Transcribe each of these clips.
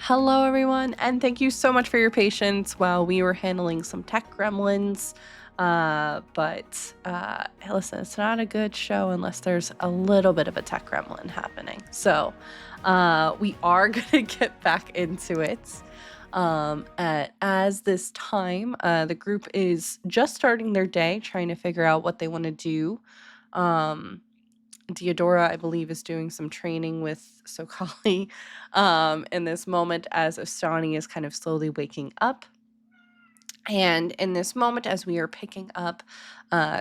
Hello, everyone, and thank you so much for your patience while we were handling some tech gremlins. But listen, it's not a good show unless there's a little bit of a tech gremlin happening. So we are going to get back into it. As this time, the group is just starting their day, trying to figure out what they want to do. Diodora, I believe, is doing some training with Sokali in this moment as Ostani is kind of slowly waking up. And in this moment, as we are picking up,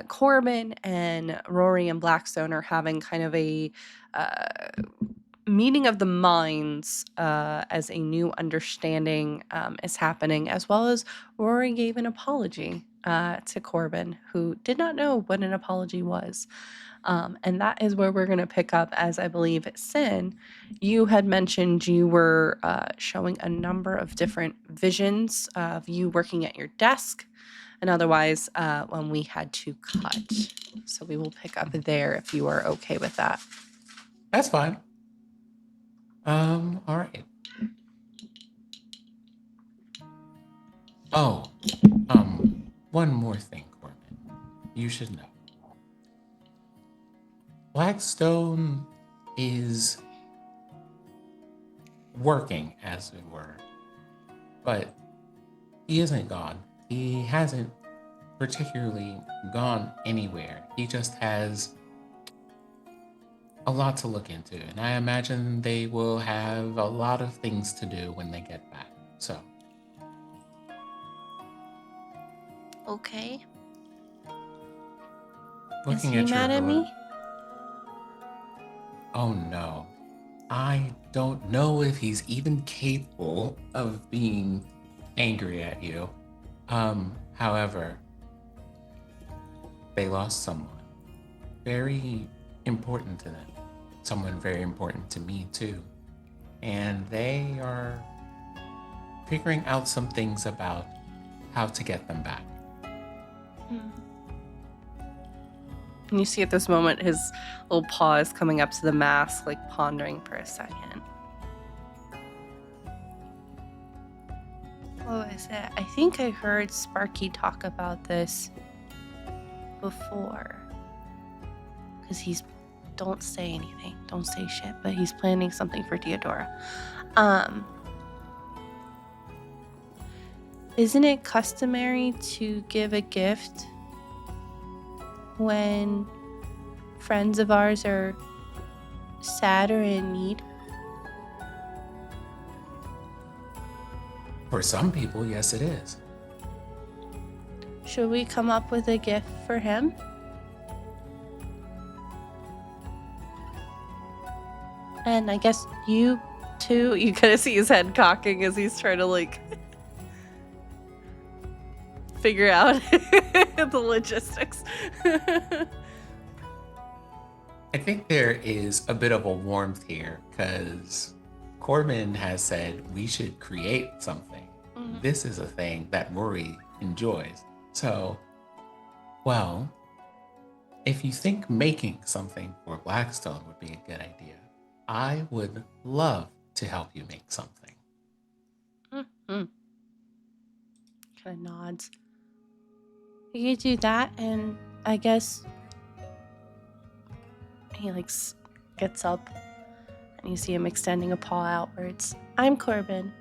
Corbin and Rory and Blackstone are having kind of a meeting of the minds as a new understanding is happening, as well as Rory gave an apology to Corbin, who did not know what an apology was. And that is where we're going to pick up, as I believe, Sin, you had mentioned you were showing a number of different visions of you working at your desk, and otherwise when we had to cut. So we will pick up there if you are okay with that. That's fine. All right. Oh, one more thing, Corbin. You should know. Blackstone is working, as it were, but he isn't gone. He hasn't particularly gone anywhere. He just has a lot to look into, and I imagine they will have a lot of things to do when they get back. So, Okay. looking Is he at your mad at me? Oh no. I don't know if he's even capable of being angry at you. However, they lost someone very important to them. Someone very important to me too. And they are figuring out some things about how to get them back. And you see at this moment his little paw is coming up to the mask, like pondering for a second. What was it? I think I heard Sparky talk about this before. Because he's... Don't say anything. Don't say shit. But he's planning something for Diodora. Isn't it customary to give a gift when friends of ours are sad or in need? For some people, yes, it is. Should we come up with a gift for him? And I guess you too. You kind of see his head cocking as he's trying to like figure out the logistics. I think there is a bit of a warmth here because Corbin has said we should create something. Mm-hmm. This is a thing that Rory enjoys. So, well, if you think making something for Blackstone would be a good idea, I would love to help you make something. Mm-hmm. Kind of nods. You could do that, and I guess he gets up, and you see him extending a paw outwards. I'm Corbin.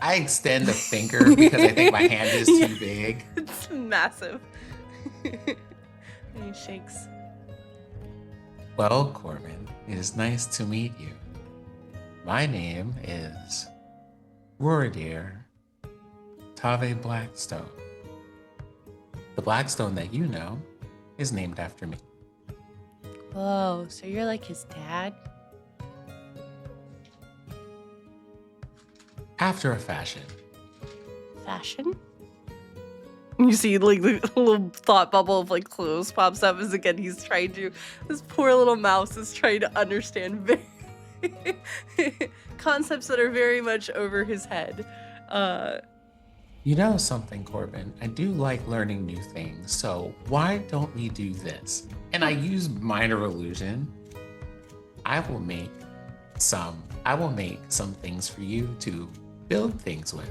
I extend a finger because I think my hand is too big. It's massive. And he shakes. Well, Corbin, it is nice to meet you. My name is Roridir Tave Blackstone. The Blackstone that you know is named after me. Whoa, so you're like his dad? After a fashion. Fashion? You see like the little thought bubble of like clothes pops up as again he's trying to... This poor little mouse is trying to understand concepts that are very much over his head. You know something, Corbin? I do like learning new things, so why don't we do this? And I use minor illusion. I will make some. I will make some things for you to build things with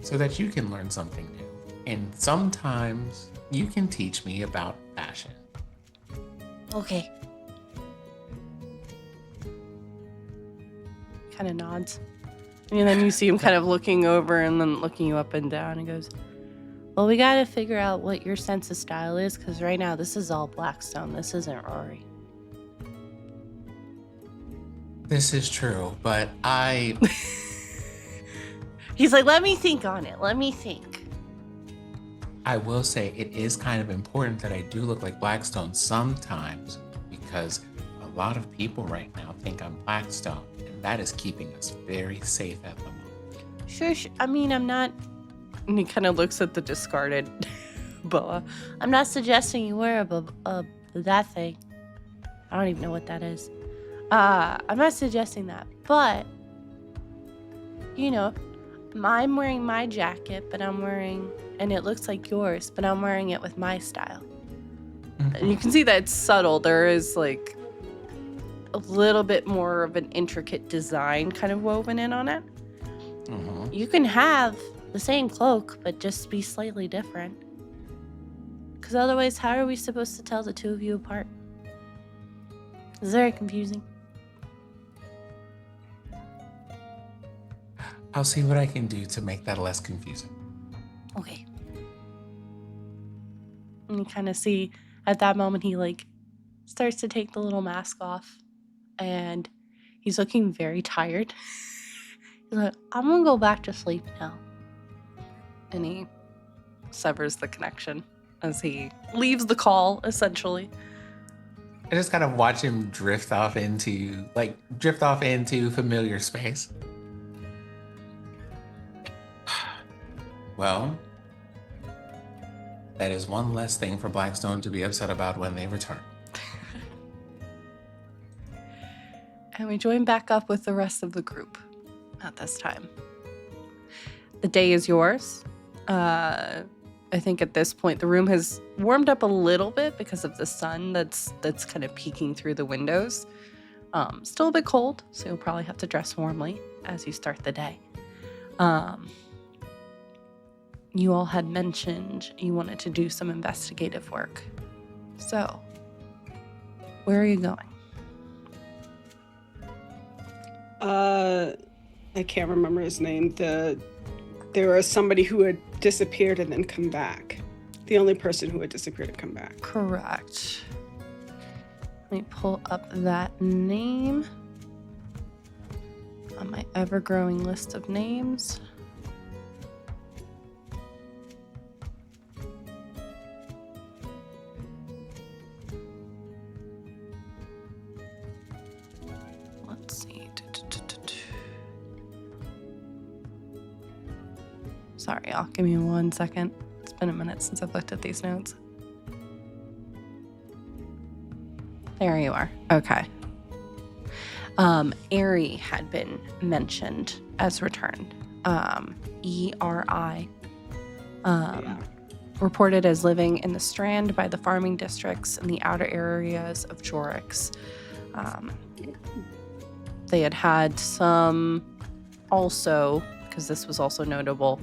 so that you can learn something new. And sometimes you can teach me about fashion. Okay. Kind of nods. And then you see him kind of looking over and then looking you up and down and goes, well, we got to figure out what your sense of style is, because right now this is all Blackstone. This isn't Rory. This is true, but He's like, let me think on it. Let me think. I will say it is kind of important that I do look like Blackstone sometimes, because a lot of people right now think I'm Blackstone, and that is keeping us very safe at the moment. Sure. I mean, I'm not. And he kind of looks at the discarded boa. I'm not suggesting you wear that thing. I don't even know what that is. I'm not suggesting that, but you know, I'm wearing my jacket, but and it looks like yours, but I'm wearing it with my style. Mm-hmm. And you can see that it's subtle. There is like a little bit more of an intricate design kind of woven in on it. Mm-hmm. You can have the same cloak, but just be slightly different. Because otherwise, how are we supposed to tell the two of you apart? It's very confusing. I'll see what I can do to make that less confusing. Okay. And you kind of see at that moment he like starts to take the little mask off, and he's looking very tired. He's like, I'm gonna go back to sleep now. And he severs the connection as he leaves the call, essentially. I just kind of watch him drift off into familiar space. Well, that is one less thing for Blackstone to be upset about when they return. And we join back up with the rest of the group at this time. The day is yours. I think at this point the room has warmed up a little bit because of the sun that's kind of peeking through the windows. Still a bit cold, so you'll probably have to dress warmly as you start the day. You all had mentioned you wanted to do some investigative work. So, where are you going? I can't remember his name. There was somebody who had disappeared and then come back. The only person who had disappeared and come back. Correct. Let me pull up that name on my ever-growing list of names. Let's see. Sorry, y'all. Give me 1 second. It's been a minute since I've looked at these notes. There you are. Okay. Eri had been mentioned as returned. E-R-I. Reported as living in the Strand by the farming districts in the outer areas of Jorix. They had some also, because this was also notable,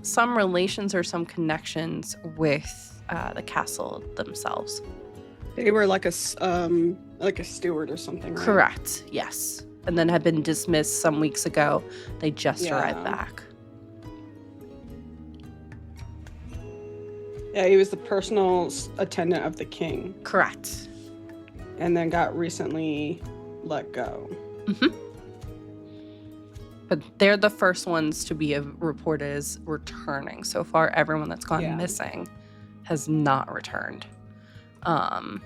some relations or some connections with the castle themselves. They were like a steward or something, right? Correct, yes. And then had been dismissed some weeks ago. They just arrived back. Yeah, he was the personal attendant of the king. Correct. And then got recently let go. Mm-hmm. But they're the first ones to be reported as returning. So far, everyone that's gone missing has not returned. And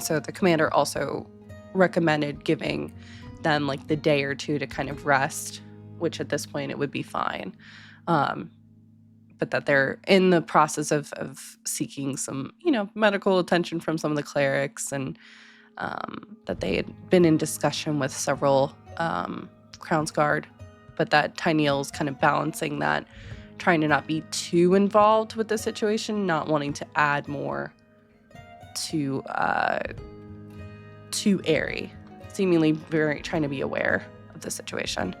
so the commander also recommended giving them like the day or two to kind of rest, which at this point it would be fine. But that they're in the process of seeking some, medical attention from some of the clerics, and that they had been in discussion with several Crown's Guard, but that Tyneal's kind of balancing that, trying to not be too involved with the situation, not wanting to add more to Eri. seemingly very trying to be aware of the situation.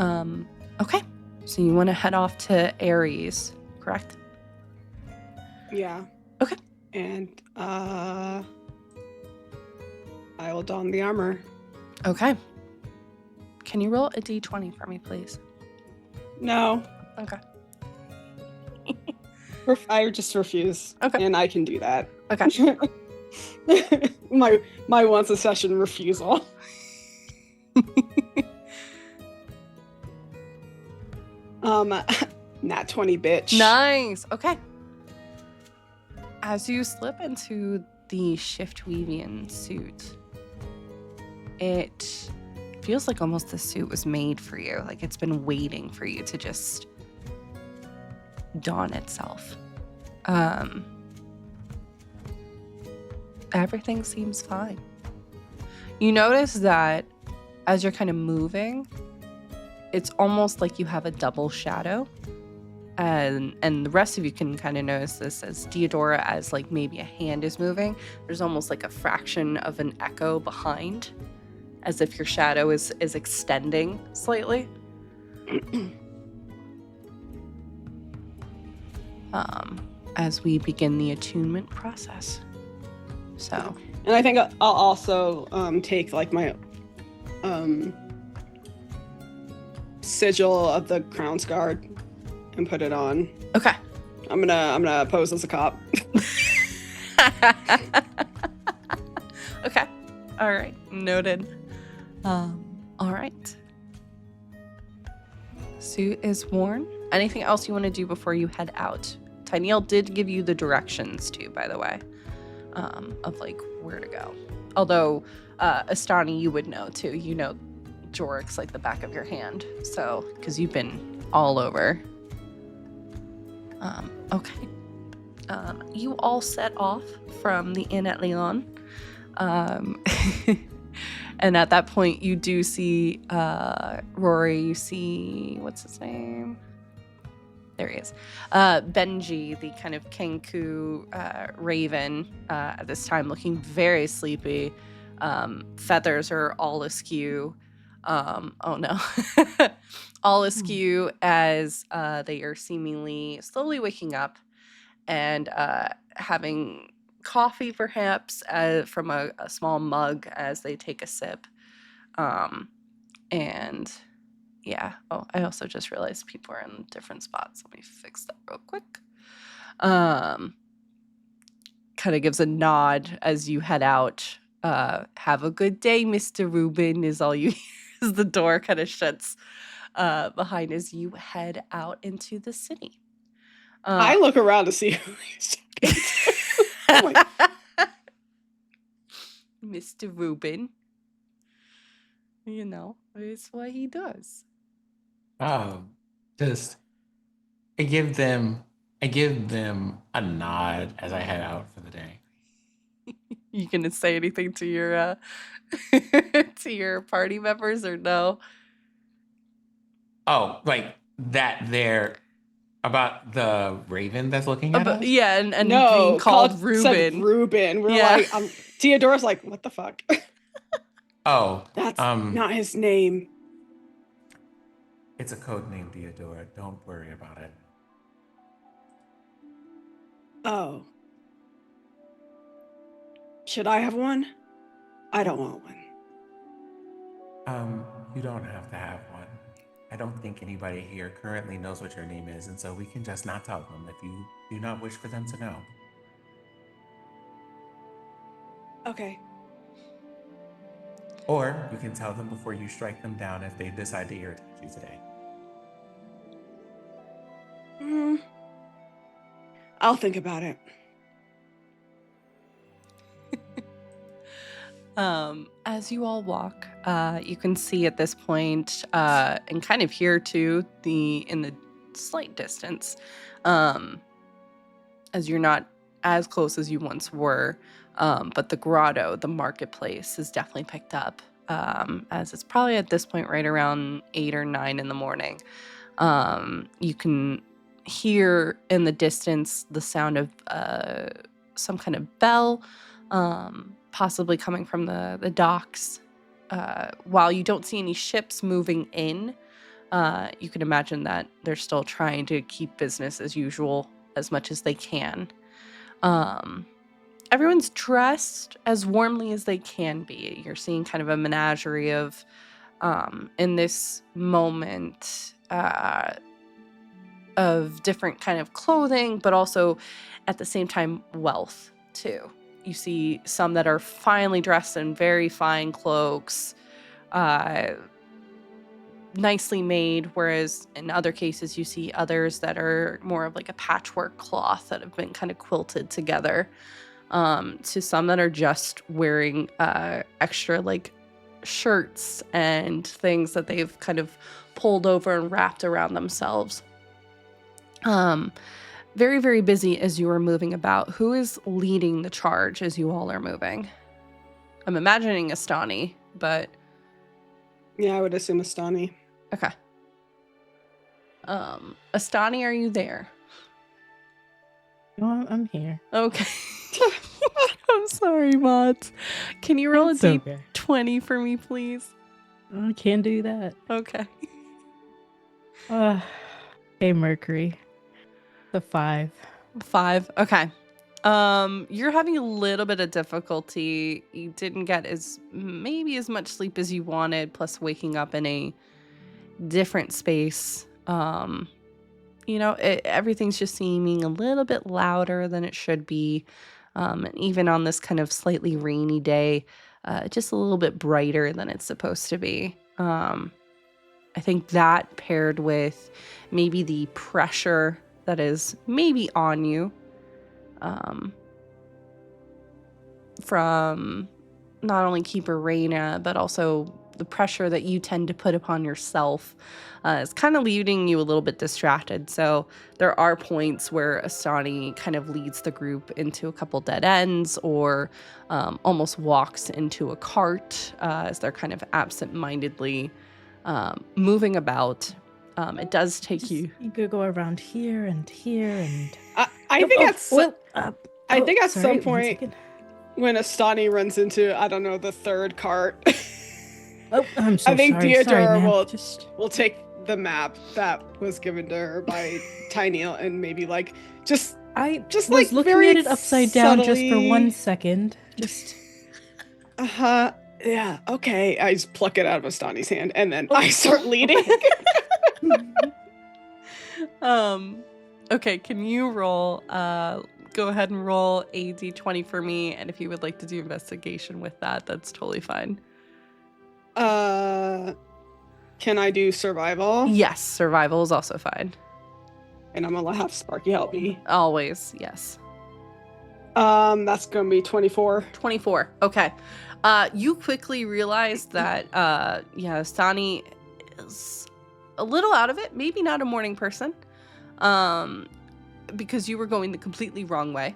Okay, so you want to head off to Ares, correct? Yeah. Okay. And I will don the armor. Okay. Can you roll a d20 for me, please? No. Okay. I just refuse. Okay. And I can do that. Okay. my once a session refusal. Nat 20, bitch. Nice. Okay. As you slip into the shift weavian suit, it feels like almost the suit was made for you. Like it's been waiting for you to just dawn itself. Everything seems fine. You notice that as you're kind of moving, it's almost like you have a double shadow. And the rest of you can kind of notice this as Theodora, as like maybe a hand is moving. There's almost like a fraction of an echo behind, as if your shadow is extending slightly. As we begin the attunement process. So, and I think I'll also take like my sigil of the Crown's Guard and put it on. okay. I'm gonna pose as a cop. Okay. All right. Noted. All right. Suit is worn. Anything else you want to do before you head out? Tyneal did give you the directions too, by the way, of like where to go. Although, Astani, you would know too. You know Jorik's like the back of your hand. So, because you've been all over. Okay. You all set off from the inn at Leon. And at that point, you do see Rory. You see, what's his name? There he is. Benji, the kind of Kenku raven, at this time looking very sleepy. Feathers are all askew. Oh no. All askew as they are seemingly slowly waking up and having coffee perhaps from a small mug as they take a sip. And yeah. Oh, I also just realized people are in different spots. Let me fix that real quick. Kind of gives a nod as you head out. Have a good day, Mr. Rubin, is all you hear as the door kind of shuts behind as you head out into the city. I look around to see who he's talking to. I'm like, Mr. Rubin. You know, it's what he does. Just I give them a nod as I head out for the day. You gonna say anything to your to your party members or no? Oh, like that there about the raven that's looking at us? Yeah, and no, being called Reuben. Said Reuben. We're Yeah. like, Theodora's like, what the fuck? Oh, That's not his name. It's a code name, Theodora. Don't worry about it. Oh. Should I have one? I don't want one. You don't have to have one. I don't think anybody here currently knows what your name is, and so we can just not tell them if you do not wish for them to know. Okay. Or you can tell them before you strike them down if they decide to irritate you today. I'll think about it. As you all walk, you can see at this point, and kind of hear too, in the slight distance, as you're not as close as you once were, but the grotto, the marketplace, is definitely picked up, as it's probably at this point right around 8 or 9 in the morning. You can hear in the distance the sound of some kind of bell, possibly coming from the docks. While you don't see any ships moving in, you can imagine that they're still trying to keep business as usual as much as they can. Everyone's dressed as warmly as they can be. You're seeing kind of a menagerie of, in this moment, of different kind of clothing, but also at the same time, wealth too. You see some that are finely dressed in very fine cloaks, nicely made, whereas in other cases you see others that are more of like a patchwork cloth that have been kind of quilted together, to some that are just wearing extra like shirts and things that they've kind of pulled over and wrapped around themselves. Very, very busy as you are moving about. Who is leading the charge as you all are moving? I'm imagining Astani, but... Yeah, I would assume Astani. Okay. Astani, are you there? No, I'm here. Okay. I'm sorry, Mods. Can you roll It's a okay. D20 for me, please? I can't do that. Okay. Hey, Mercury. The 5. 5. Okay. You're having a little bit of difficulty. You didn't get maybe as much sleep as you wanted, plus waking up in a different space. Everything's just seeming a little bit louder than it should be. And even on this kind of slightly rainy day, just a little bit brighter than it's supposed to be. I think that paired with maybe the pressure that is maybe on you, from not only Keeper Reyna, but also the pressure that you tend to put upon yourself, is kind of leaving you a little bit distracted. So there are points where Astani kind of leads the group into a couple dead ends, or almost walks into a cart, as they're kind of absent-mindedly moving about. It does take you... You could go around here and here and... I think at sorry, some one point, second. when Astani runs into, I don't know, the third cart, Oh, I'm so I think sorry. Deodora Sorry, ma'am. will take the map that was given to her by Tyneal and maybe just was like looking very at it upside down just for subtly- 1 second. Just... Yeah, okay. I just pluck it out of Astani's hand and then I start leading. Okay, can you roll, go ahead and roll a D20 for me, and if you would like to do investigation with that, that's totally fine. Can I do survival? Yes, survival is also fine. And I'm gonna have Sparky help me. Always, yes. That's gonna be 24. 24, okay. You quickly realize that, Astani is a little out of it, maybe not a morning person, because you were going the completely wrong way.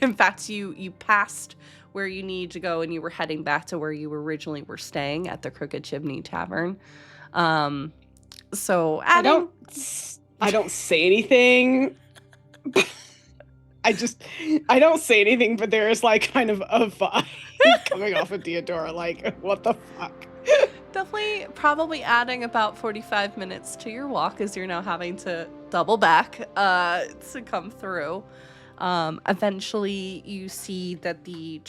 In fact, you passed where you need to go and you were heading back to where you originally were staying at the Crooked Chimney Tavern. So I don't say anything. I don't say anything, but there is like kind of a vibe coming off of Deodora, like, what the fuck? Definitely probably adding about 45 minutes to your walk, as you're now having to double back to come through. Eventually you see that the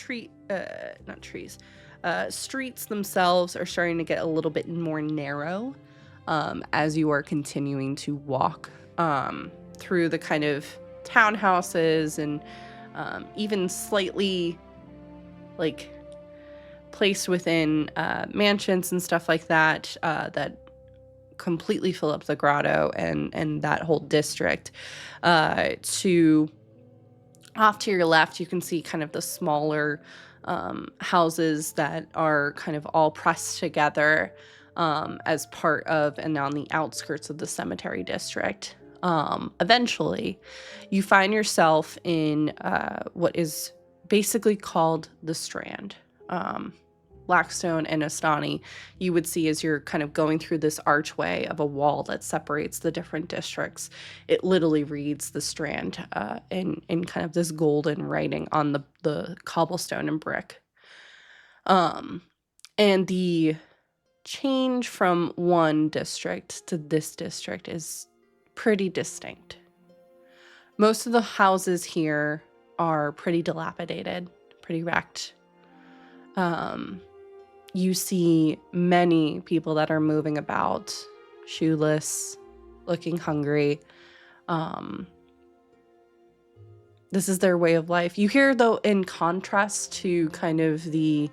streets themselves are starting to get a little bit more narrow, as you are continuing to walk through the kind of townhouses and even slightly like placed within mansions and stuff like that, that completely fill up the grotto and that whole district. Off to your left, you can see kind of the smaller houses that are kind of all pressed together as part of and on the outskirts of the cemetery district. Eventually, you find yourself in what is basically called the Strand. Blackstone and Ostani, you would see as you're kind of going through this archway of a wall that separates the different districts, it literally reads the Strand in kind of this golden writing on the cobblestone and brick. And the change from one district to this district is pretty distinct. Most of the houses here are pretty dilapidated, pretty wrecked. You see many people that are moving about, shoeless, looking hungry. This is their way of life. You hear, though, in contrast to kind of the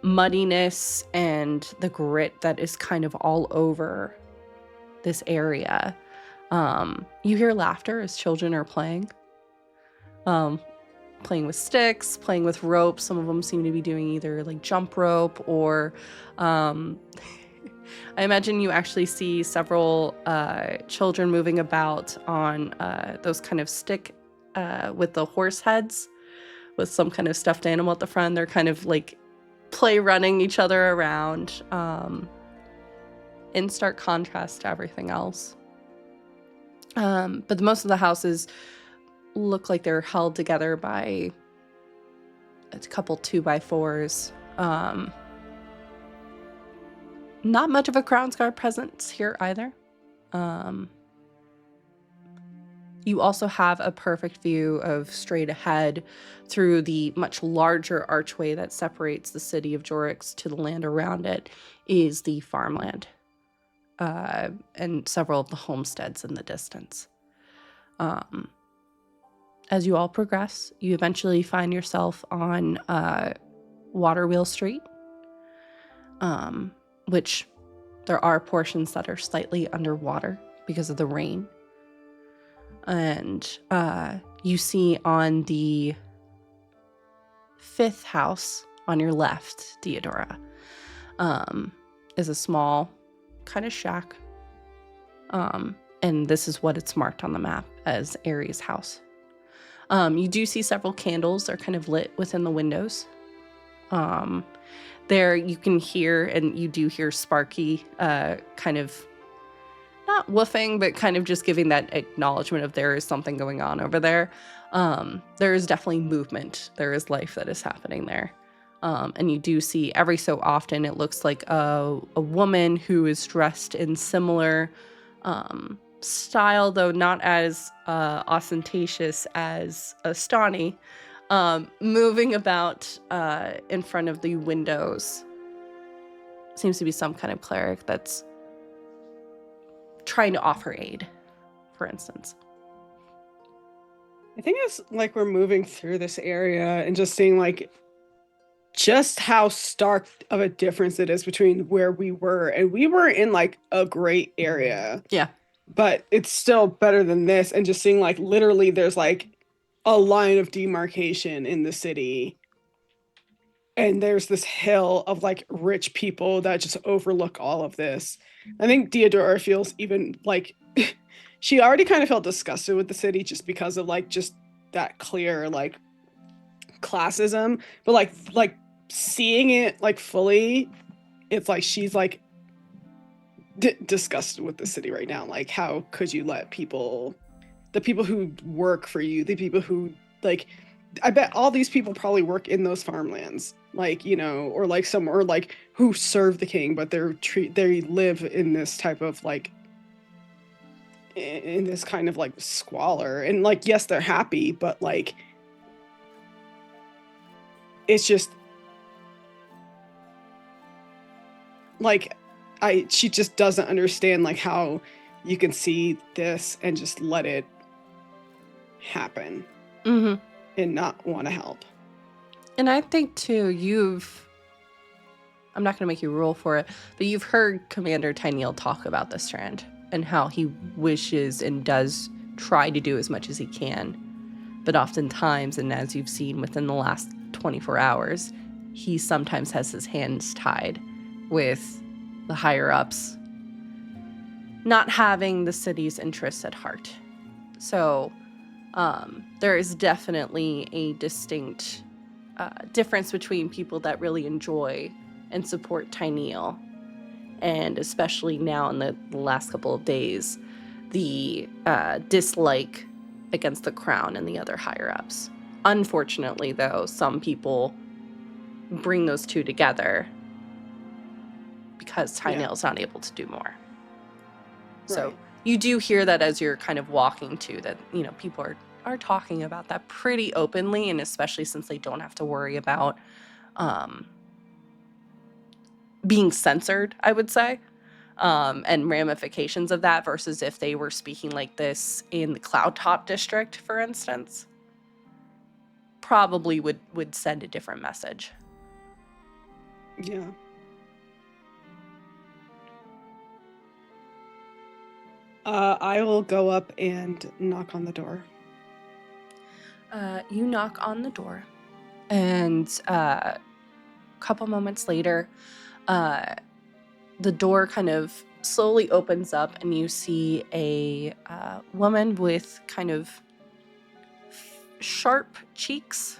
muddiness and the grit that is kind of all over this area, you hear laughter as children are playing. Playing with sticks, playing with rope. Some of them seem to be doing either like jump rope or I imagine you actually see several children moving about on those kind of stick with the horse heads with some kind of stuffed animal at the front. They're kind of like play running each other around in stark contrast to everything else. But most of the houses look like they're held together by a couple 2x4s. Not much of a Crown's Guard presence here either. You also have a perfect view of straight ahead through the much larger archway that separates the city of Jorix to the land around it is the farmland and several of the homesteads in the distance. As you all progress, you eventually find yourself on Waterwheel Street, which there are portions that are slightly underwater because of the rain. And you see on the 5th house on your left, Theodora, is a small kind of shack. And this is what it's marked on the map as Aries' house. You do see several candles that are kind of lit within the windows. There you can hear, and you do hear Sparky kind of not woofing, but kind of just giving that acknowledgement of there is something going on over there. There is definitely movement. There is life that is happening there. And you do see every so often it looks like a woman who is dressed in similar style, though not as ostentatious as Astani, moving about in front of the windows. Seems to be some kind of cleric that's trying to offer aid, for instance. I think it's like we're moving through this area and just seeing like just how stark of a difference it is between where we were, and we were in like a great area. Yeah. But it's still better than this, and just seeing like literally there's like a line of demarcation in the city. And there's this hill of like rich people that just overlook all of this. I think Theodora feels even like she already kind of felt disgusted with the city just because of like just that clear like classism, but like seeing it like fully, it's like she's like disgusted with the city right now. Like, how could you let the people who work for you, the people who like, I bet all these people probably work in those farmlands, like, you know, or like somewhere like who serve the king, but they live in this type of like in this kind of like squalor, and like yes they're happy, but like it's just like she just doesn't understand like how you can see this and just let it happen. Mm-hmm. And not want to help. And I think too, I'm not going to make you rule for it, but you've heard Commander Tyneal talk about the Strand and how he wishes and does try to do as much as he can. But oftentimes, and as you've seen within the last 24 hours, he sometimes has his hands tied with the higher ups not having the city's interests at heart. So there is definitely a distinct difference between people that really enjoy and support Tyneal, and especially now in the last couple of days, the dislike against the crown and the other higher-ups. Unfortunately, though, some people bring those two together because Tyneal's not able to do more. So Right. you do hear that as you're kind of walking to that, people are talking about that pretty openly, and especially since they don't have to worry about being censored, I would say, and ramifications of that versus if they were speaking like this in the Cloud Top district, for instance, probably would send a different message. Yeah. I will go up and knock on the door. You knock on the door, and a couple moments later, the door kind of slowly opens up, and you see a woman with kind of sharp cheeks,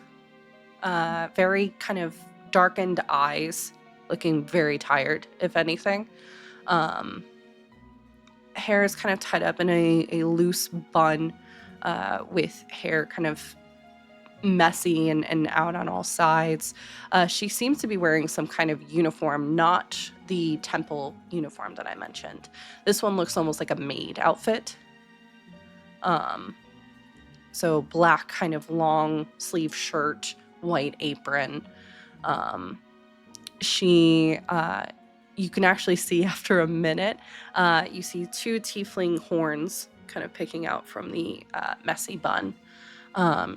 very kind of darkened eyes, looking very tired, if anything. Hair is kind of tied up in a loose bun, with hair kind of messy and out on all sides. She seems to be wearing some kind of uniform, not the temple uniform that I mentioned. This one looks almost like a maid outfit. So black kind of long sleeve shirt, white apron. You can actually see after a minute, you see two tiefling horns kind of picking out from the messy bun.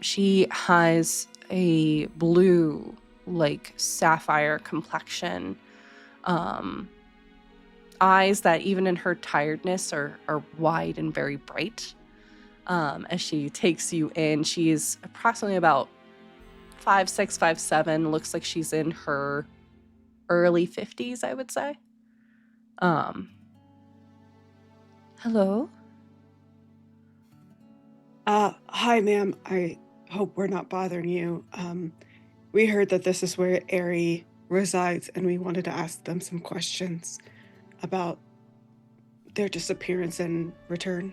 She has a blue, like sapphire complexion, eyes that even in her tiredness are wide and very bright. As she takes you in, she's approximately about 5'6", 5'7", looks like she's in her early 50s, I would say. Hello? Hi, ma'am. I hope we're not bothering you. We heard that this is where Ari resides, and we wanted to ask them some questions about their disappearance and return.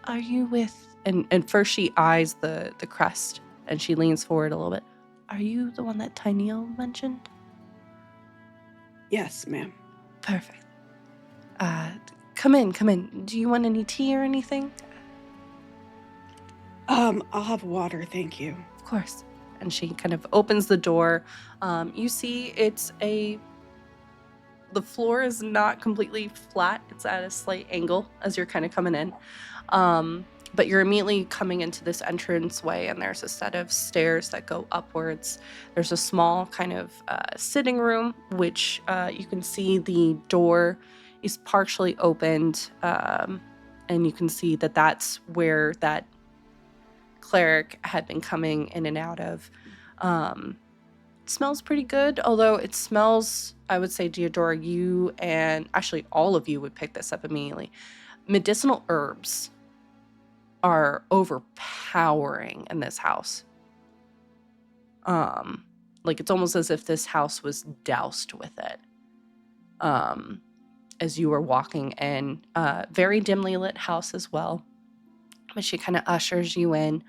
Are you with... And first she eyes the crest, and she leans forward a little bit. Are you the one that Tyneal mentioned? Yes, ma'am. Perfect. Come in. Do you want any tea or anything? I'll have water, thank you. Of course. And she kind of opens the door. You see the floor is not completely flat. It's at a slight angle as you're kind of coming in. But you're immediately coming into this entranceway, and there's a set of stairs that go upwards. There's a small kind of sitting room, which you can see the door is partially opened, and you can see that that's where that cleric had been coming in and out of. It smells pretty good, although it smells, I would say, Deodora, you and actually all of you would pick this up immediately. Medicinal herbs are overpowering in this house. Like it's almost as if this house was doused with it. As you were walking in, very dimly lit house as well. But she kind of ushers you in.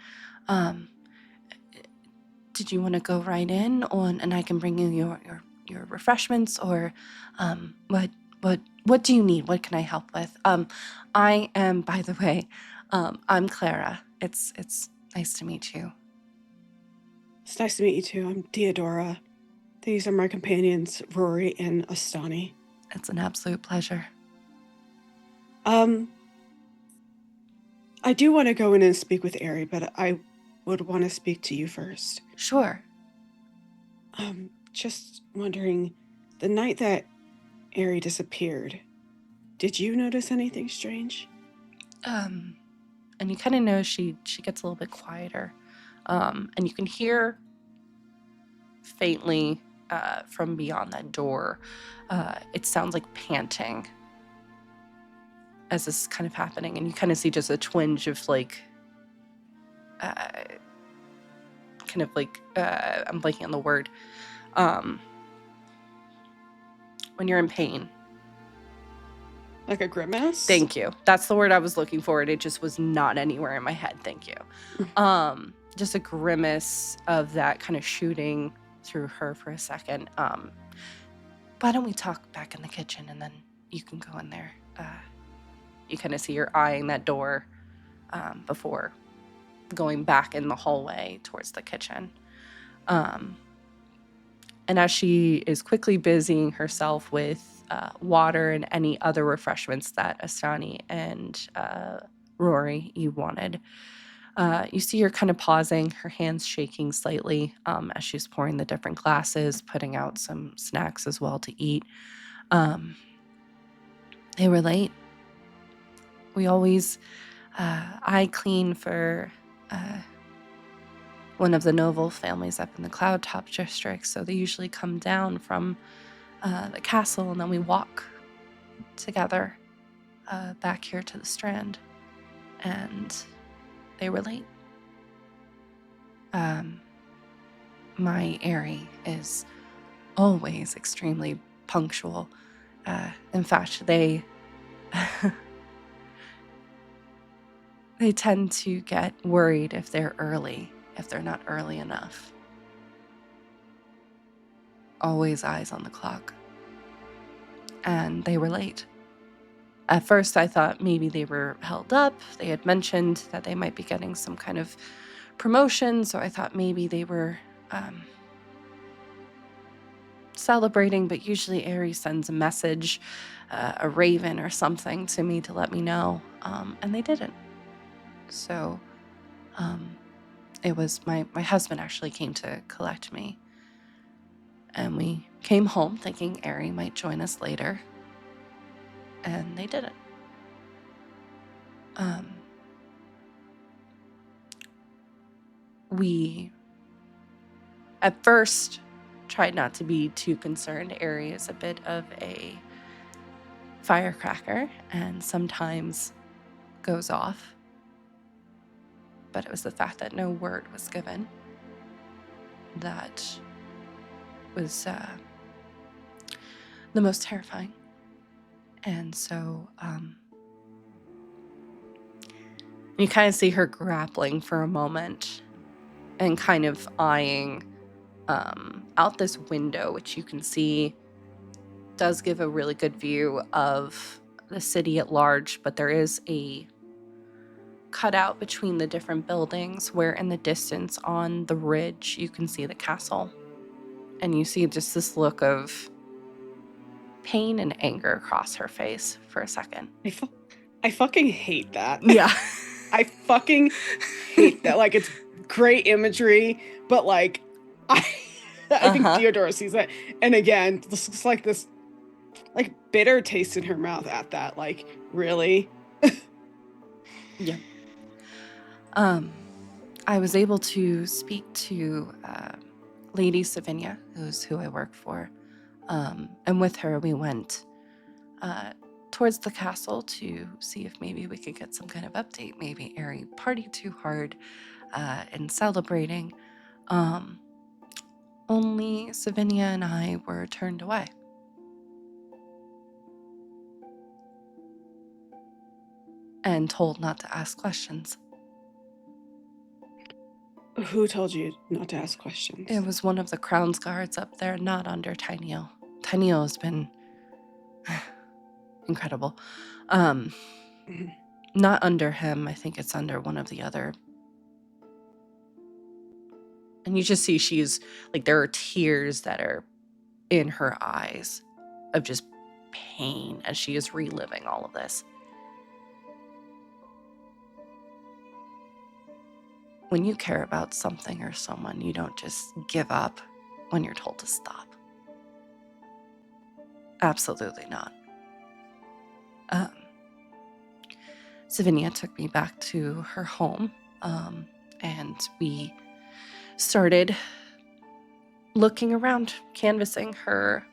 Did you want to go right in, and I can bring you your refreshments, or what do you need? What can I help with? I am, by the way, I'm Clara. It's nice to meet you. It's nice to meet you too. I'm Deodora. These are my companions, Rory and Astani. It's an absolute pleasure. I do want to go in and speak with Ari, but I would want to speak to you first. Sure. Just wondering, the night that Ari disappeared, did you notice anything strange? And you kind of know she gets a little bit quieter. And you can hear faintly from beyond that door, it sounds like panting as this is kind of happening. And you kind of see just a twinge of like, kind kind of like, I'm blanking on the word. When you're in pain. Like a grimace? Thank you. That's the word I was looking for. It just was not anywhere in my head. Thank you. Just a grimace of that kind of shooting through her for a second. Why don't we talk back in the kitchen and then you can go in there. You kind of see her eyeing that door before going back in the hallway towards the kitchen. And as she is quickly busying herself with water and any other refreshments that Astani and Rory you wanted, you see her kind of pausing, her hands shaking slightly as she's pouring the different glasses, putting out some snacks as well to eat. They were late. We always eye clean for one of the noble families up in the Cloud Top district, so they usually come down from the castle and then we walk together back here to the Strand, and they were late. My Aerie is always extremely punctual. In fact, they they tend to get worried if they're early, if they're not early enough. Always eyes on the clock. And they were late. At first, I thought maybe they were held up. They had mentioned that they might be getting some kind of promotion, so I thought maybe they were celebrating, but usually Aerie sends a message, a raven or something to me to let me know, and they didn't. So it was my husband actually came to collect me, and we came home thinking Aerie might join us later, and they didn't. We at first tried not to be too concerned. Aerie is a bit of a firecracker and sometimes goes off. But it was the fact that no word was given that was the most terrifying. And so you kind of see her grappling for a moment and kind of eyeing out this window, which you can see does give a really good view of the city at large, but there is a cutout between the different buildings where in the distance on the ridge you can see the castle, and you see just this look of pain and anger across her face for a second. I fucking hate that. Yeah. I fucking hate that. Like, it's great imagery, but like I think Theodora sees it, and again, it's like this like bitter taste in her mouth at that. Like, really? Yeah. I was able to speak to Lady Savinia, who's who I work for, and with her we went towards the castle to see if maybe we could get some kind of update. Maybe Aerie partied too hard in celebrating. Only Savinia and I were turned away. And told not to ask questions. Who told you not to ask questions? It was one of the Crown's guards up there, not under Tyneo. Tyneo has been incredible. Not under him. I think it's under one of the other. And you just see she's like, there are tears that are in her eyes of just pain as she is reliving all of this. When you care about something or someone, you don't just give up when you're told to stop. Absolutely not. Savinia took me back to her home, and we started looking around, canvassing. Her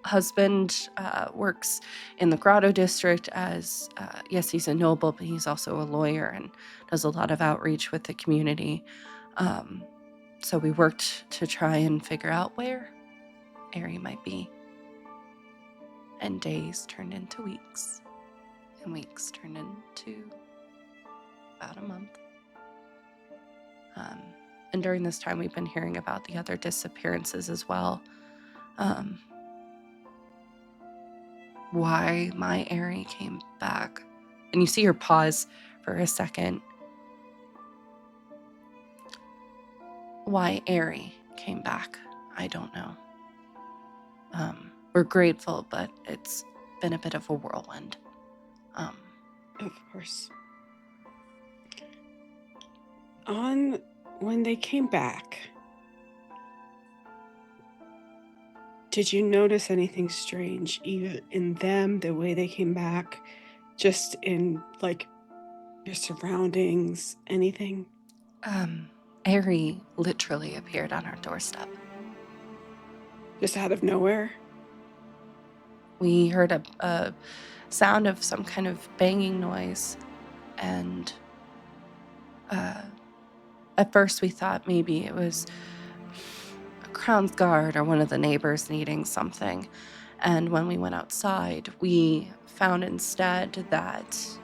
husband works in the Grotto district as, yes, he's a noble, but he's also a lawyer and does a lot of outreach with the community. So we worked to try and figure out where Ari might be. And days turned into weeks, and weeks turned into about a month. And during this time, we've been hearing about the other disappearances as well. Why my Ari came back. And you see her pause for a second. Why Ari came back, I don't know. We're grateful, but it's been a bit of a whirlwind. Of course. When they came back, did you notice anything strange, either in them, the way they came back, just in, like, your surroundings, anything? Ari literally appeared on our doorstep. Just out of nowhere? We heard a sound of some kind of banging noise, and at first we thought maybe it was a Crown's Guard or one of the neighbors needing something. And when we went outside, we found instead that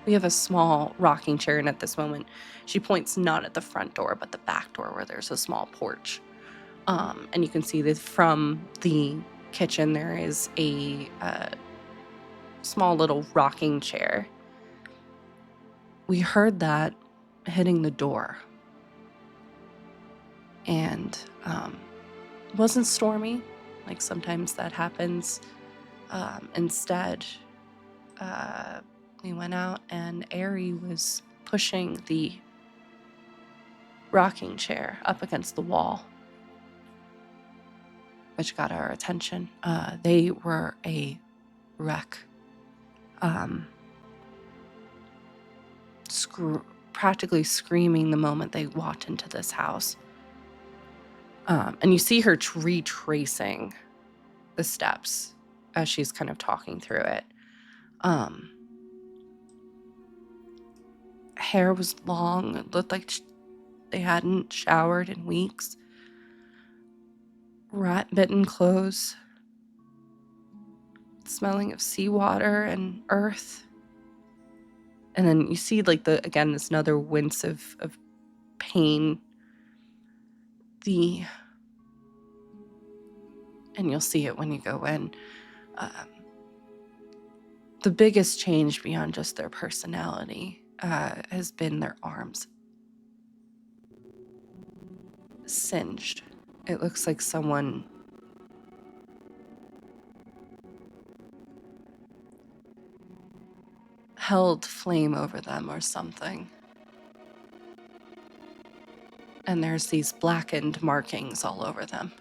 we have a small rocking chair, and at this moment, she points not at the front door, but the back door where there's a small porch. And you can see that from the kitchen, there is a small little rocking chair. We heard that hitting the door. And it wasn't stormy, like sometimes that happens. Instead, we went out and Ari was pushing the rocking chair up against the wall, which got our attention. They were a wreck. Practically screaming the moment they walked into this house. And you see her retracing the steps as she's kind of talking through it. Hair was long. It looked like they hadn't showered in weeks. Rat-bitten clothes. Smelling of seawater and earth. And then you see, like, this another wince of pain. And you'll see it when you go in. The biggest change beyond just their personality has been their arms. Singed. It looks like someone held flame over them or something. And there's these blackened markings all over them.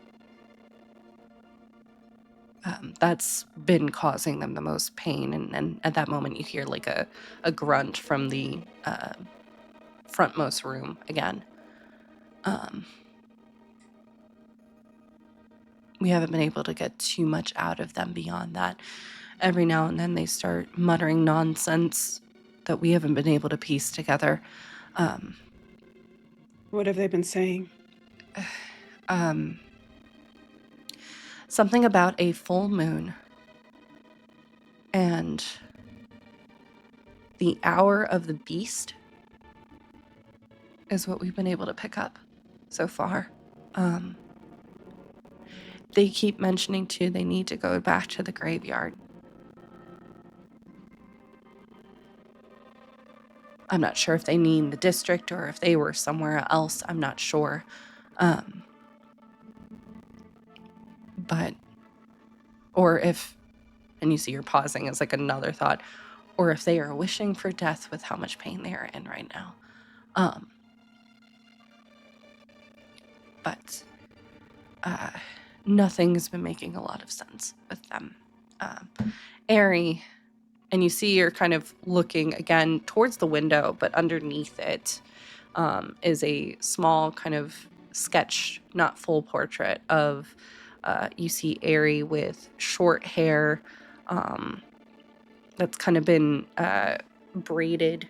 That's been causing them the most pain. And at that moment, you hear like a grunt from the frontmost room again. We haven't been able to get too much out of them beyond that. Every now and then they start muttering nonsense that we haven't been able to piece together. What have they been saying? Something about a full moon and the hour of the beast is what we've been able to pick up so far. They keep mentioning too they need to go back to the graveyard. I'm not sure if they mean the district or if they were somewhere else. I'm not sure. But, or if, and you see her pausing as like another thought, or if they are wishing for death with how much pain they are in right now. But nothing has been making a lot of sense with them. Ari, and you see her kind of looking again towards the window, but underneath it is a small kind of sketch, not full portrait of, you see Ari with short hair that's kind of been braided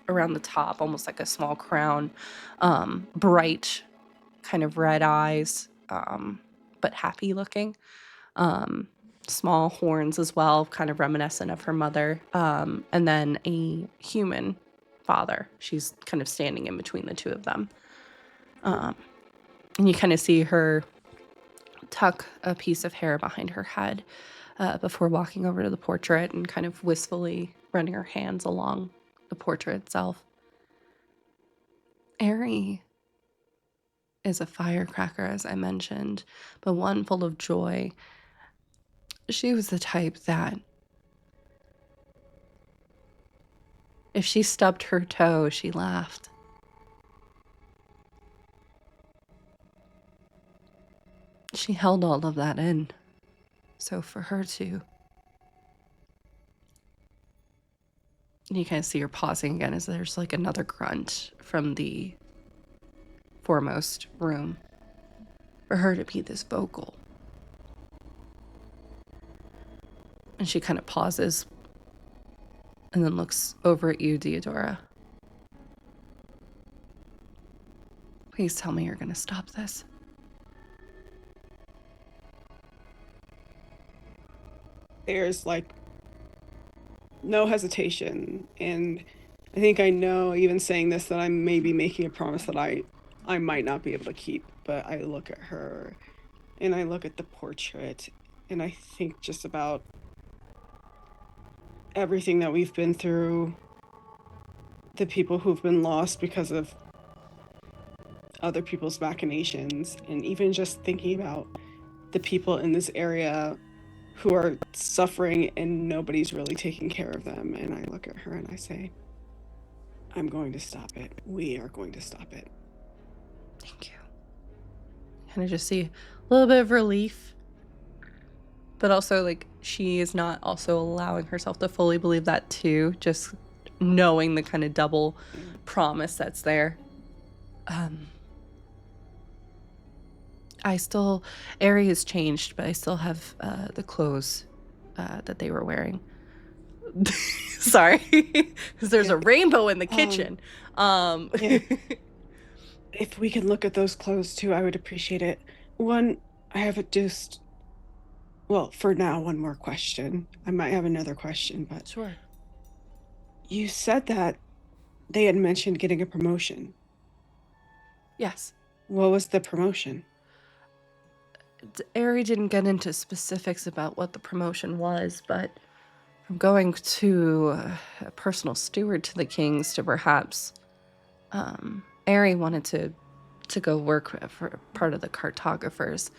around the top, almost like a small crown, bright kind of red eyes, but happy looking. Small horns as well, kind of reminiscent of her mother, and then a human father. She's kind of standing in between the two of them. And you kind of see her tuck a piece of hair behind her head before walking over to the portrait and kind of wistfully running her hands along the portrait itself. Ari is a firecracker, as I mentioned, but one full of joy. She was the type that if she stubbed her toe, she laughed. She held all of that in. So for her to... You kind of see her pausing again as there's like another grunt from the foremost room. For her to be this vocal. And she kind of pauses and then looks over at you, Deodora. Please tell me you're going to stop this. There's like no hesitation, and I think I know, even saying this, that I may be making a promise that I might not be able to keep, but I look at her and I look at the portrait and I think just about everything that we've been through, the people who've been lost because of other people's machinations, and even just thinking about the people in this area who are suffering and nobody's really taking care of them. And I look at her and I say, I'm going to stop it. We are going to stop it. Thank you. Kind of just see a little bit of relief, but also like she is not also allowing herself to fully believe that too, just knowing the kind of double promise that's there. Ari has changed, but I still have the clothes that they were wearing. Sorry, because there's a rainbow in the kitchen. If we can look at those clothes too, I would appreciate it. One, I have just, well, for now, one more question. I might have another question, but Sure. You said that they had mentioned getting a promotion. Yes. What was the promotion? Ari didn't get into specifics about what the promotion was, but from going to a personal steward to the kings to perhaps Ari wanted to go work for part of the cartographers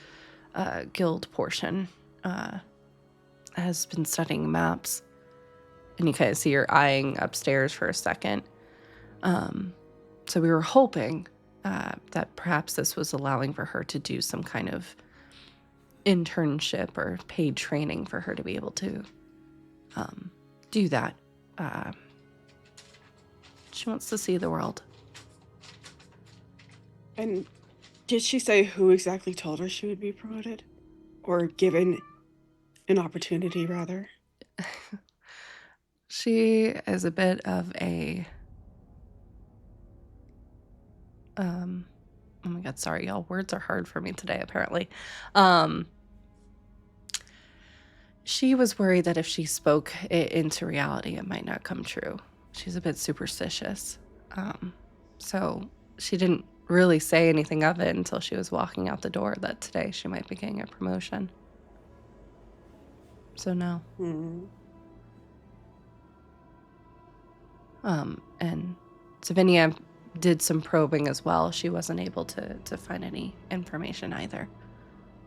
guild portion. Has been studying maps, and you kind of see her eyeing upstairs for a second. So we were hoping that perhaps this was allowing for her to do some kind of internship or paid training for her to be able to do that. She wants to see the world. And did she say who exactly told her she would be promoted? Or given an opportunity, rather? She is a bit of a... oh my god, sorry, y'all. Words are hard for me today, apparently. She was worried that if she spoke it into reality, it might not come true. She's a bit superstitious. So she didn't really say anything of it until she was walking out the door that today she might be getting a promotion. So no. And Savinia did some probing as well. She wasn't able to find any information either.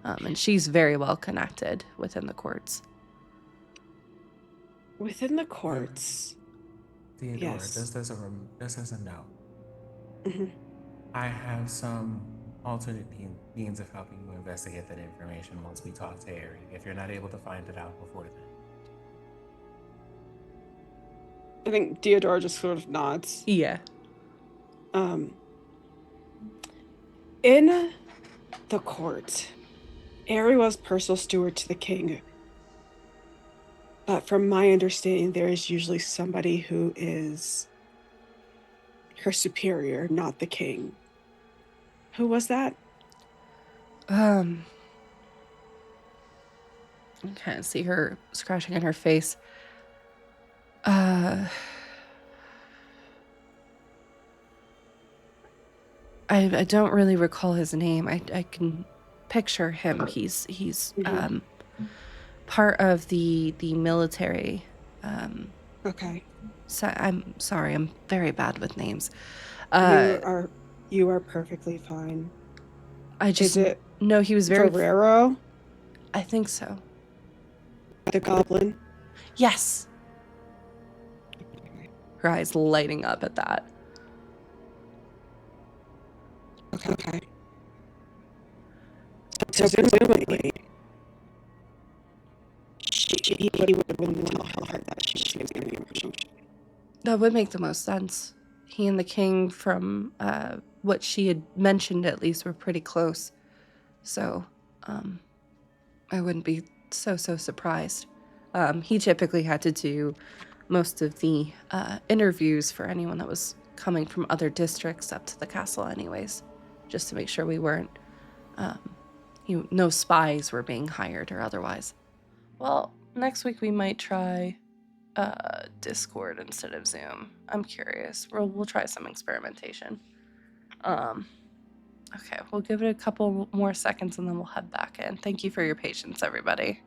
And she's very well connected within the courts. Within the courts? Theodora, Yes. just as a note, Mm-hmm. I have some alternate means of helping you investigate that information once we talk to Ari, if you're not able to find it out before then. I think Theodora just sort of nods. Yeah. In the court, Ari was personal steward to the king. But from my understanding, there is usually somebody who is her superior, not the king. Who was that? I kind of see her scratching in her face. I don't really recall his name. I can picture him. He's part of the military. Okay. So I'm sorry. I'm very bad with names. You are perfectly fine. I just Is it know he was very. Ferrero, I think so. the goblin? Yes. Her eyes lighting up at that. Okay. So presumably, he wouldn't tell her that she was getting a promotion. That would make the most sense. He and the king, from what she had mentioned at least, were pretty close. So, I wouldn't be so surprised. He typically had to do most of the interviews for anyone that was coming from other districts up to the castle anyways, just to make sure we weren't, no spies were being hired or otherwise. Well, next week we might try Discord instead of Zoom. I'm curious. We'll try some experimentation. Okay, we'll give it a couple more seconds and then we'll head back in. Thank you for your patience, everybody.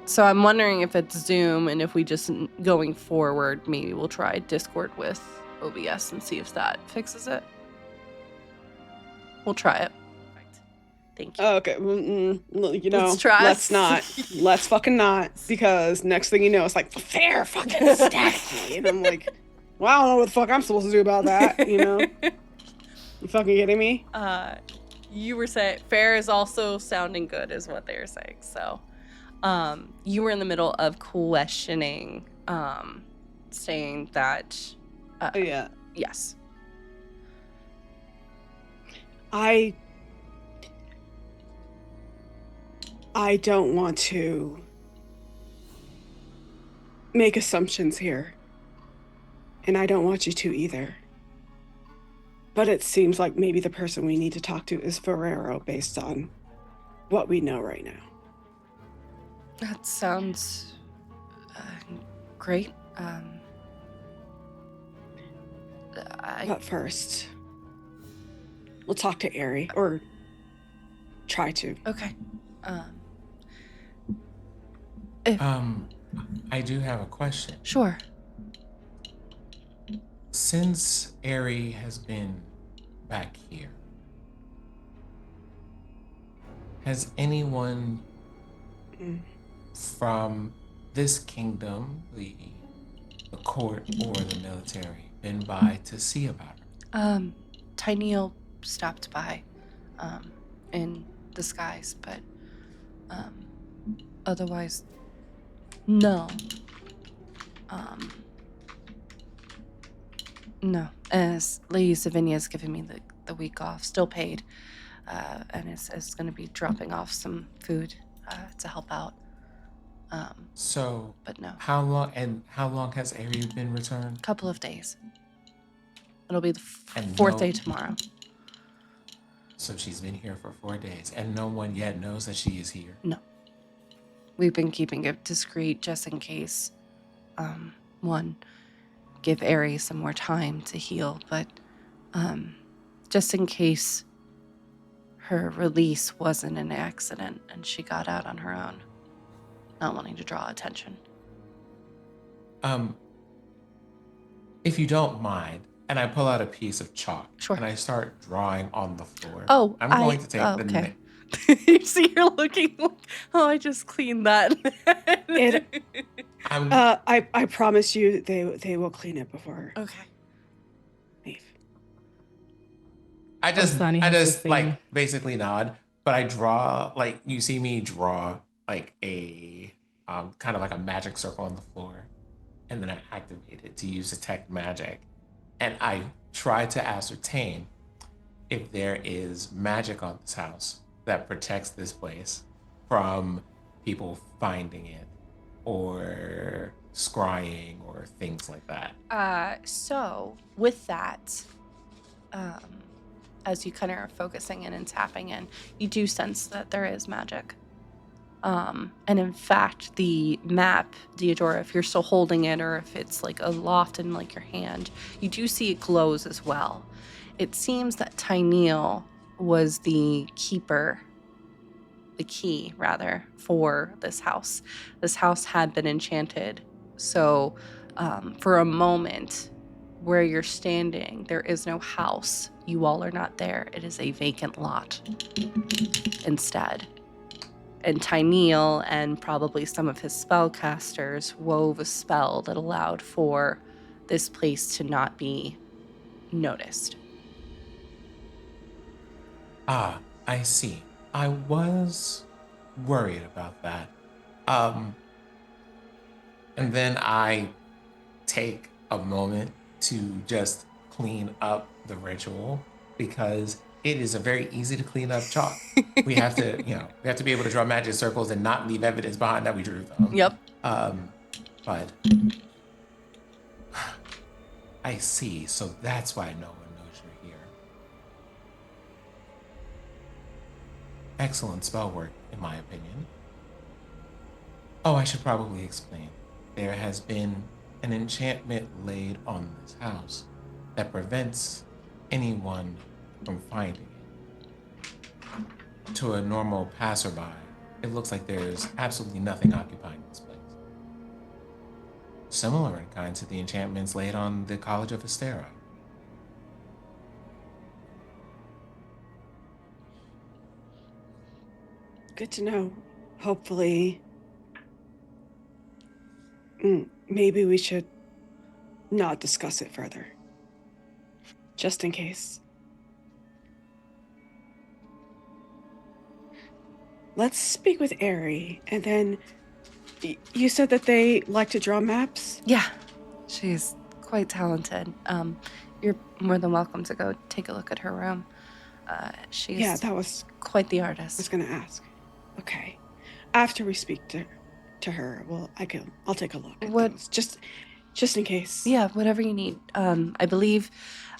So I'm wondering if it's Zoom, and if we just, going forward, maybe we'll try Discord with OBS and see if that fixes it. We'll try it. Right. Thank you. Okay, Let's try. Let's not. Let's fucking not, because next thing you know, it's like, Fair fucking stacked me. And I'm like, well, I don't know what the fuck I'm supposed to do about that, you know? You fucking kidding me? You were saying Fair is also sounding good, is what they were saying. So, you were in the middle of questioning, saying that. Yeah. Yes. I don't want to make assumptions here. And I don't want you to either. But it seems like maybe the person we need to talk to is Ferrero, based on what we know right now. That sounds great. But first, we'll talk to Ari, or try to. Okay. I do have a question. Sure. Since Ari has been back here, has anyone from this kingdom, the court or the military, been by to see about her? Tyneal stopped by, in disguise, but, otherwise, no. No. As Lady Savinia's giving me the week off, still paid, and is going to be dropping off some food, to help out. But no. How long has Ari been returned? Couple of days. It'll be the fourth day tomorrow. So she's been here for 4 days, and no one yet knows that she is here? No. We've been keeping it discreet just in case, one, give Ari some more time to heal, but just in case her release wasn't an accident and she got out on her own, not wanting to draw attention. If you don't mind, and I pull out a piece of chalk, Sure. and I start drawing on the floor. Oh, I'm going to take the okay. You see, you're looking like, oh, I just cleaned that. I promise you, they will clean it before. Okay. Leave. I just Sunny has this thing. like basically nod, but I draw, like, you see me draw like a kind of like a magic circle on the floor, and then I activate it to use detect magic, and I try to ascertain if there is magic on this house that protects this place from people finding it, or scrying or things like that. So with that, as you kind of are focusing in and tapping in, you do sense that there is magic. And in fact, the map, Deodora, if you're still holding it or if it's like aloft in like your hand, you do see it glows as well. It seems that Tyneal was the keeper, the key rather, for this house. This house had been enchanted. So for a moment, where you're standing, there is no house. You all are not there. It is a vacant lot instead. And Tyneal and probably some of his spellcasters wove a spell that allowed for this place to not be noticed. Ah, I see. I was worried about that. And then I take a moment to just clean up the ritual because it is a very easy to clean up chalk. We have to, we have to be able to draw magic circles and not leave evidence behind that we drew them. Yep. But I see. So that's why no one knows you're here. Excellent spell work, in my opinion. Oh, I should probably explain. There has been an enchantment laid on this house that prevents anyone from finding it. To a normal passerby, it looks like there's absolutely nothing occupying this place. Similar in kind to the enchantments laid on the College of Astera. Good to know. Hopefully, maybe we should not discuss it further. Just in case. Let's speak with Ari, and then you said that they like to draw maps? Yeah, she's quite talented. You're more than welcome to go take a look at her room. She's that was quite the I was artist. gonna ask. Okay. After we speak to her, I'll take a look at those. Just in case. Yeah, whatever you need. I believe,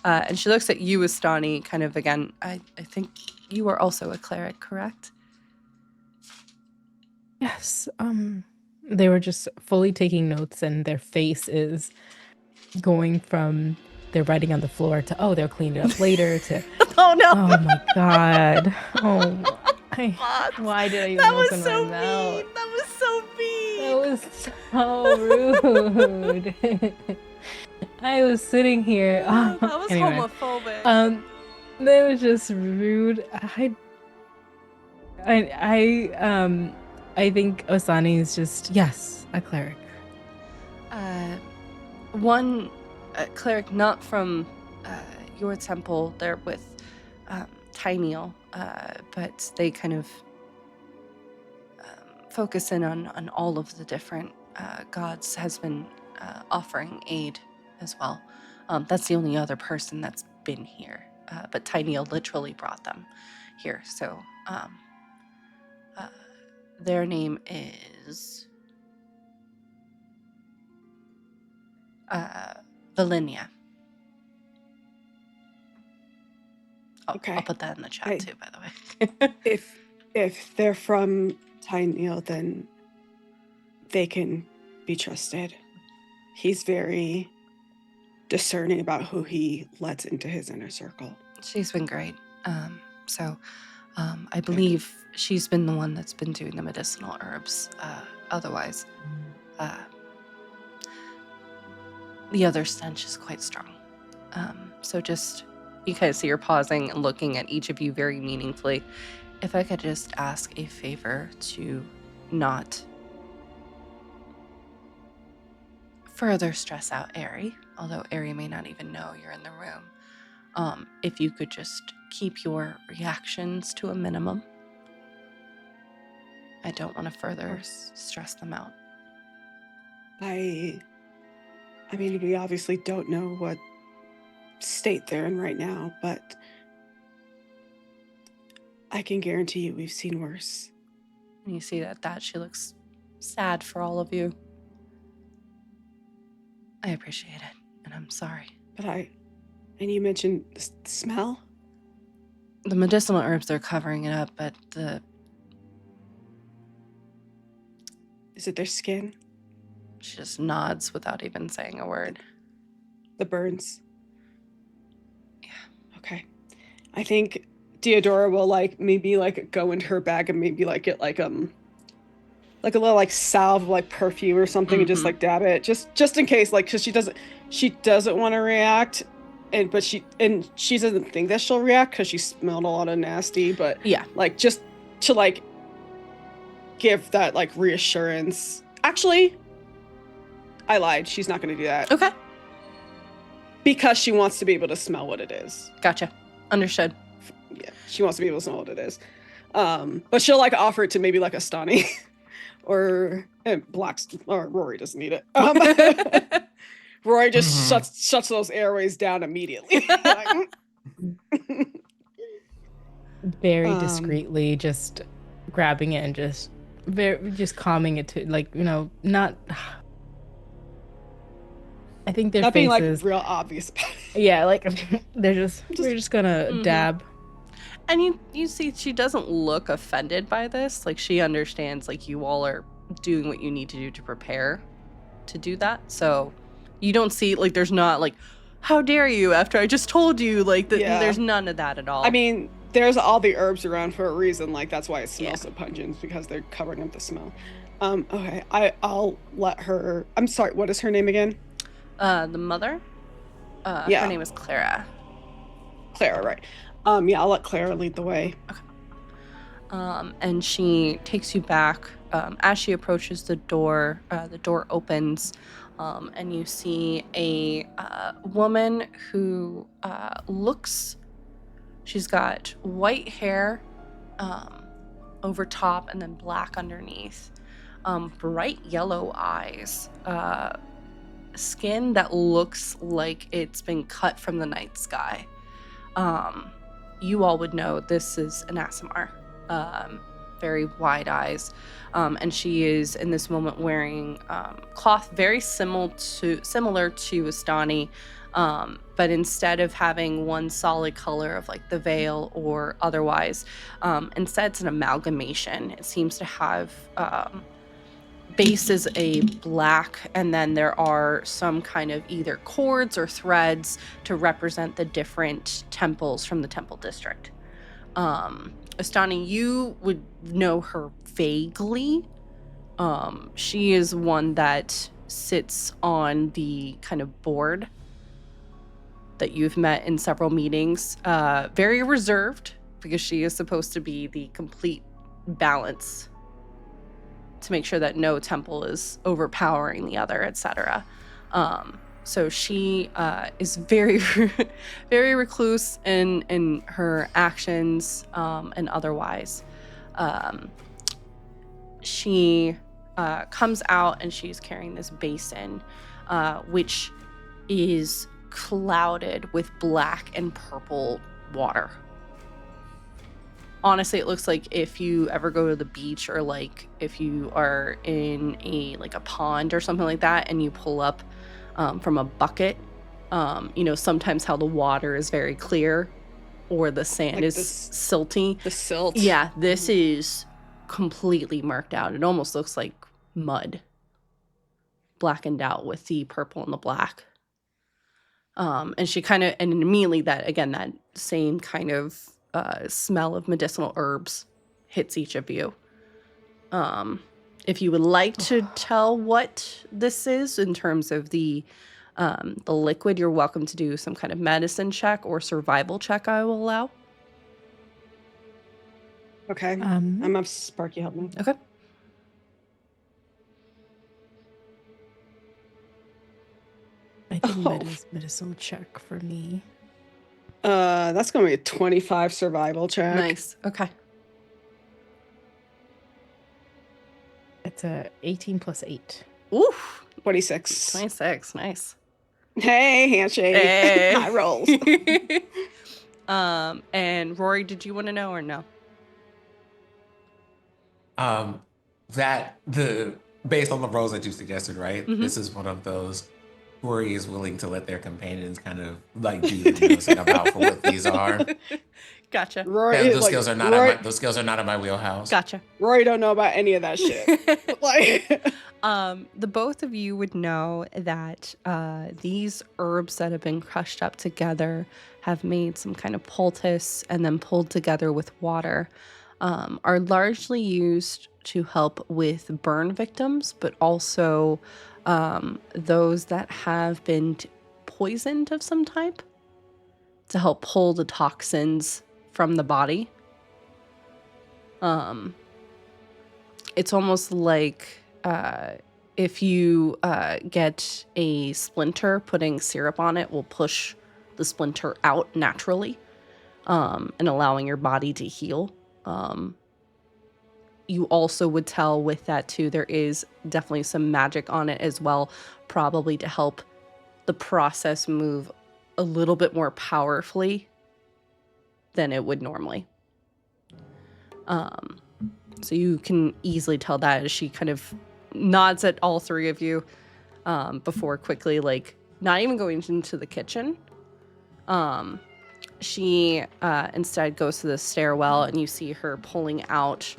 and she looks at you, Astani, kind of again. I think you are also a cleric, correct? Yes. They were just fully taking notes, and their face is going from they're writing on the floor to they'll clean it up later to Oh no! oh my god. Why did I even That open was so my mouth? mean. That was so mean. That was so rude. I was sitting here. That was anyway. homophobic. That was just rude. I think Osani is just a cleric. One cleric not from your temple. They're with Tyneal, but they kind of focus in on all of the different gods. Has been offering aid as well. That's the only other person that's been here. But Tyneal literally brought them here. So their name is Valinia. Okay. I'll put that in the chat too, by the way. If they're from Tyneal, then they can be trusted. He's very discerning about who he lets into his inner circle. She's been great. I believe she's been the one that's been doing the medicinal herbs. Otherwise, the other stench is quite strong. So just, you kind of see her pausing and looking at each of you very meaningfully. If I could just ask a favor to not further stress out Ari, although Ari may not even know you're in the room. If you could just keep your reactions to a minimum. I don't want to further stress them out. I mean, we obviously don't know what state they're in right now, but I can guarantee you we've seen worse. And you see that she looks sad for all of you. I appreciate it, and I'm sorry. But and you mentioned the smell? The medicinal herbs are covering it up, but Is it their skin? she just nods without even saying a word. The burns? Yeah. Okay. I think Deodora will maybe go into her bag and maybe get a little salve of perfume or something and just dab it just in case, because she doesn't want to react, but she doesn't think that she'll react because she smelled a lot of nasty, but yeah, just to give that reassurance. Actually, I lied. She's not going to do that. Okay. Because she wants to be able to smell what it is. Gotcha. Understood. Yeah, she wants to be able to smell what it is. But she'll offer it to maybe Astani or or Rory doesn't need it. Rory just shuts those airways down immediately. Very discreetly, just grabbing it and just calming it to not. I think their not faces being real obvious about it. Yeah, we're just gonna dab. And you see she doesn't look offended by this. She understands you all are doing what you need to do to prepare to do that. So you don't see there's not how dare you after I just told you there's none of that at all. I mean, there's all the herbs around for a reason. That's why it smells so pungent, because they're covering up the smell. Okay, I'll let her. I'm sorry, what is her name again? The mother? Her name is Clara. Clara, right. I'll let Clara lead the way. Okay. And she takes you back. As she approaches the door opens, and you see a woman who she's got white hair over top and then black underneath, bright yellow eyes, skin that looks like it's been cut from the night sky. You all would know this is an Aasimar. Very wide eyes. And she is in this moment wearing cloth very similar to Astani, but instead of having one solid color of the veil or otherwise, instead it's an amalgamation. It seems to have base is a black, and then there are some kind of either cords or threads to represent the different temples from the temple district. Astani, you would know her vaguely. She is one that sits on the kind of board that you've met in several meetings. Very reserved, because she is supposed to be the complete balance to make sure that no temple is overpowering the other, etc. So she is very, very recluse in her actions and otherwise. She comes out and she's carrying this basin, which is clouded with black and purple water. Honestly, it looks like if you ever go to the beach, or if you are in a pond or something like that, and you pull up from a bucket, sometimes how the water is very clear or the sand is silty. The silt. Yeah, this is completely murked out. It almost looks like mud, blackened out with the purple and the black. And she and immediately that same kind of smell of medicinal herbs hits each of you. If you would like to tell what this is in terms of the liquid, you're welcome to do some kind of medicine check or survival check. I will allow. Okay. I'm up. Sparky, help me. Okay. I think medicinal check for me. That's gonna be a 25 survival check. Nice. Okay. It's a 18 plus 8. Oof. 26. 26. Nice. Hey, handshake. Hey. High rolls. And Rory, did you want to know or no? That based on the roles that you suggested, right? Mm-hmm. This is one of those Rory is willing to let their companions kind of like do the nosing about for what these are. Gotcha. Rory, Those like, skills are not Rory, those skills are not in my wheelhouse. Gotcha. Rory don't know about any of that shit. Like, The both of you would know that these herbs that have been crushed up together have made some kind of poultice and then pulled together with water, are largely used to help with burn victims, but also those that have been poisoned of some type to help pull the toxins from the body. It's almost like if you get a splinter, putting syrup on it will push the splinter out naturally, and allowing your body to heal. You also would tell with that too, there is definitely some magic on it as well, probably to help the process move a little bit more powerfully than it would normally. So you can easily tell that as she kind of nods at all three of you before quickly, like, not even going into the kitchen. She instead goes to the stairwell, and you see her pulling out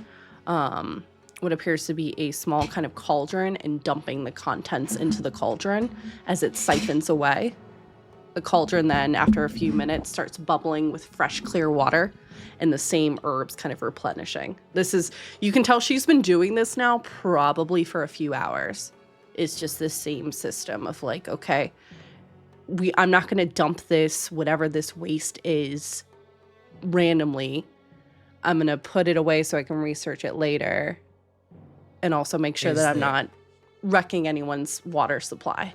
what appears to be a small kind of cauldron and dumping the contents into the cauldron as it siphons away. The cauldron then, after a few minutes, starts bubbling with fresh, clear water and the same herbs kind of replenishing. You can tell she's been doing this now probably for a few hours. It's just the same system of like, okay, I'm not going to dump this, whatever this waste is, randomly. I'm going to put it away so I can research it later and also make sure that I'm not wrecking anyone's water supply.